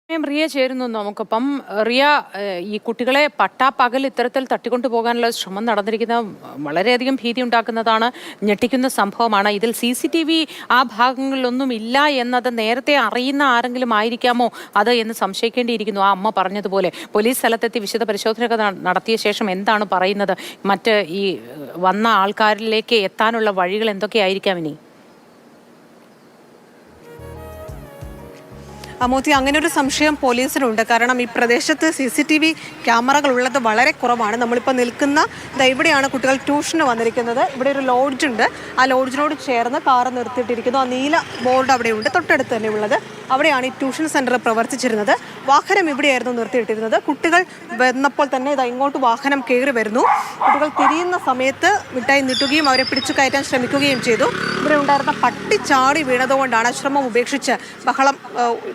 റിയ ചേരുന്നു നമുക്കൊപ്പം. റിയ, ഈ കുട്ടികളെ പട്ടാപ്പകൽ ഇത്തരത്തിൽ തട്ടിക്കൊണ്ടു പോകാനുള്ള ശ്രമം നടന്നിരിക്കുന്ന വളരെയധികം ഭീതി ഉണ്ടാക്കുന്നതാണ്, ഞെട്ടിക്കുന്ന സംഭവമാണ്. ഇതിൽ CCTV ആ ഭാഗങ്ങളിലൊന്നും ഇല്ല എന്നത് നേരത്തെ അറിയുന്ന ആരെങ്കിലും ആയിരിക്കാമോ അത് എന്ന് സംശയിക്കേണ്ടിയിരിക്കുന്നു. ആ അമ്മ പറഞ്ഞതുപോലെ പോലീസ് സ്ഥലത്തെത്തി വിശദ പരിശോധനയൊക്കെ നടത്തിയ ശേഷം എന്താണ് പറയുന്നത്? മറ്റ് ഈ വന്ന ആൾക്കാരിലേക്ക് എത്താനുള്ള വഴികൾ എന്തൊക്കെയായിരിക്കാം ഇനി? മോത്തി, അങ്ങനെ ഒരു സംശയം പോലീസിനുണ്ട്. കാരണം ഈ പ്രദേശത്ത് CCTV ക്യാമറകൾ ഉള്ളത് വളരെ കുറവാണ്. നമ്മളിപ്പോൾ നിൽക്കുന്ന ഇവിടെയാണ് കുട്ടികൾ ട്യൂഷന് വന്നിരിക്കുന്നത്. ഇവിടെ ഒരു ലോഡ്ജ് ഉണ്ട്. ആ ലോഡ്ജിനോട് ചേർന്ന് കാറ് നിർത്തിയിട്ടിരിക്കുന്നു. ആ നീല ബോർഡ് അവിടെയുണ്ട്, തൊട്ടടുത്ത് തന്നെ ഉള്ളത്. അവിടെയാണ് ഈ ട്യൂഷൻ സെൻറ്റർ പ്രവർത്തിച്ചിരുന്നത്. വാഹനം ഇവിടെയായിരുന്നു നിർത്തിയിട്ടിരുന്നത്. കുട്ടികൾ വന്നപ്പോൾ തന്നെ ഇങ്ങോട്ട് വാഹനം കയറി വരുന്നു. കുട്ടികൾ തിരിയുന്ന സമയത്ത് മിഠായി നീട്ടുകയും അവരെ പിടിച്ചു കയറ്റാൻ ശ്രമിക്കുകയും ചെയ്തു. ഇവിടെ ഉണ്ടായിരുന്ന പട്ടി ചാടി വീണതുകൊണ്ടാണ് ശ്രമം ഉപേക്ഷിച്ച് ബഹളം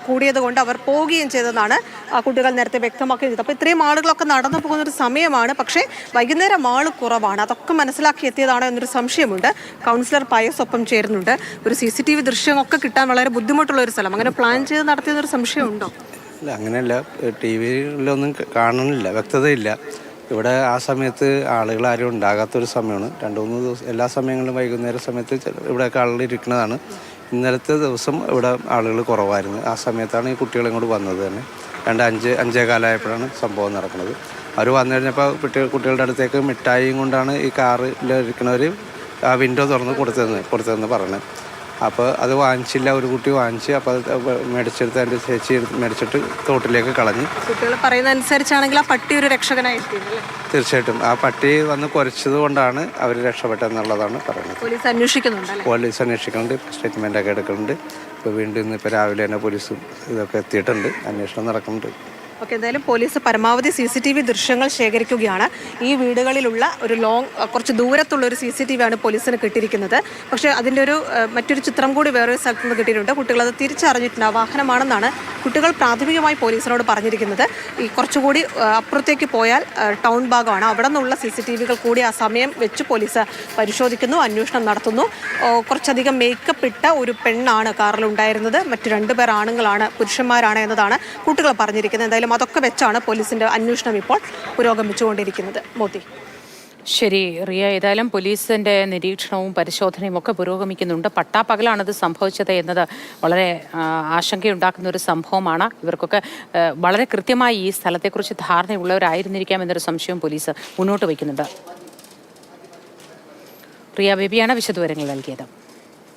കൂടിയത് കൊണ്ട് അവർ പോവുകയും ചെയ്തതെന്നാണ് കുട്ടികൾ നേരത്തെ വ്യക്തമാക്കിയത്. അപ്പോൾ ഇത്രയും ആളുകളൊക്കെ നടന്നു പോകുന്നൊരു സമയമാണ്. പക്ഷേ വൈകുന്നേരം ആൾ കുറവാണ്. അതൊക്കെ മനസ്സിലാക്കി എത്തിയതാണോ എന്നൊരു സംശയമുണ്ട്. കൗൺസിലർ പയസ് ഒപ്പം ചേരുന്നുണ്ട്. ഒരു CCTV ദൃശ്യമൊക്കെ കിട്ടാൻ വളരെ ബുദ്ധിമുട്ടുള്ള ഒരു സ്ഥലം. അങ്ങനെ പ്ലാൻ ചെയ്ത് നടത്തിയെന്നൊരു സംശയമുണ്ടോ? അല്ല, അങ്ങനെയല്ല. TV-യിലൊന്നും കാണണില്ല, വ്യക്തതയില്ല. ഇവിടെ ആ സമയത്ത് ആളുകൾ ആരും ഉണ്ടാകാത്തൊരു സമയമാണ്. 2-3 ദിവസം എല്ലാ സമയങ്ങളിലും വൈകുന്നേര സമയത്ത് ഇവിടെയൊക്കെ ആളുകൾ ഇരിക്കുന്നതാണ്. ഇന്നലത്തെ ദിവസം ഇവിടെ ആളുകൾ കുറവായിരുന്നു. ആ സമയത്താണ് ഈ കുട്ടികൾ ഇങ്ങോട്ട് വന്നത് തന്നെ. 5-5 കാലമായപ്പോഴാണ് സംഭവം നടക്കുന്നത്. അവർ വന്നു കഴിഞ്ഞപ്പോൾ കുട്ടികളുടെ അടുത്തേക്ക് മിഠായിയും കൊണ്ടാണ് ഈ കാറിലിരിക്കുന്നവർ ആ വിൻഡോ തുറന്ന് കൊടുത്തതെന്ന് പറഞ്ഞത്. അപ്പോൾ അത് വാങ്ങിച്ചില്ല, ഒരു കുട്ടി വാങ്ങിച്ച്. അപ്പോൾ അത് മേടിച്ചെടുത്ത് എൻ്റെ ചേച്ചി മേടിച്ചിട്ട് തോട്ടിലേക്ക് കളഞ്ഞ്. കുട്ടികൾ പറയുന്ന അനുസരിച്ചാണെങ്കിൽ ആ പട്ടി ഒരു രക്ഷകനായിട്ട് തീർച്ചയായിട്ടും ആ പട്ടി വന്ന് കുരച്ചത് കൊണ്ടാണ് അവർ രക്ഷപ്പെട്ടെന്നുള്ളതാണ് പറയുന്നത്. പോലീസ് അന്വേഷിക്കുന്നുണ്ട്, സ്റ്റേറ്റ്മെൻറ്റൊക്കെ എടുക്കുന്നുണ്ട്. ഇപ്പോൾ വീണ്ടും ഇന്നിപ്പോൾ രാവിലെ തന്നെ പോലീസും ഇതൊക്കെ എത്തിയിട്ടുണ്ട്, അന്വേഷണം നടക്കുന്നുണ്ട്. ഓക്കെ, എന്തായാലും പോലീസ് പരമാവധി CCTV ദൃശ്യങ്ങൾ ശേഖരിക്കുകയാണ്. ഈ വീടുകളിലുള്ള ഒരു കുറച്ച് ദൂരത്തുള്ള ഒരു CCTV ആണ് പോലീസിന് കിട്ടിയിരിക്കുന്നത്. പക്ഷേ അതിൻ്റെ മറ്റൊരു ചിത്രം കൂടി വേറൊരു സ്ഥലത്ത് നിന്ന് കിട്ടിയിട്ടുണ്ട്. കുട്ടികളത് തിരിച്ചറിഞ്ഞിട്ടുണ്ട്, വാഹനമാണെന്നാണ് കുട്ടികൾ പ്രാഥമികമായി പോലീസിനോട് പറഞ്ഞിരിക്കുന്നത്. ഈ കുറച്ചുകൂടി അപ്പുറത്തേക്ക് പോയാൽ ടൗൺ ഭാഗമാണ്. അവിടെ നിന്നുള്ള CCTVകൾ കൂടി ആ സമയം വെച്ച് പോലീസ് പരിശോധിക്കുന്നു, അന്വേഷണം നടത്തുന്നു. കുറച്ചധികം മേക്കപ്പ് ഇട്ട ഒരു പെണ്ണാണ് കാറിലുണ്ടായിരുന്നത്. മറ്റു 2 പേർ ആണുങ്ങളാണ്, പുരുഷന്മാരാണ് എന്നതാണ് കുട്ടികൾ പറഞ്ഞിരിക്കുന്നത്. എന്തായാലും അതൊക്കെ വെച്ചാണ് പോലീസിന്റെ അന്വേഷണം ഇപ്പോൾ പുരോഗമിച്ചുകൊണ്ടിരിക്കുന്നത്. മോത്തി. ശരി റിയ, ഏതായാലും പോലീസിന്റെ നിരീക്ഷണവും പരിശോധനയും ഒക്കെ പുരോഗമിക്കുന്നുണ്ട്. പട്ടാപ്പകലാണിത് സംഭവിച്ചത് എന്നത് വളരെ ആശങ്കയുണ്ടാക്കുന്ന ഒരു സംഭവമാണ്. ഇവർക്കൊക്കെ വളരെ കൃത്യമായി ഈ സ്ഥലത്തെക്കുറിച്ച് ധാരണയുള്ളവരായിരുന്നിരിക്കാം എന്നൊരു സംശയവും പോലീസ് മുന്നോട്ട് വയ്ക്കുന്നുണ്ട്. റിയ ബേബിയാണ് വിശദവിവരങ്ങൾ നൽകിയത്.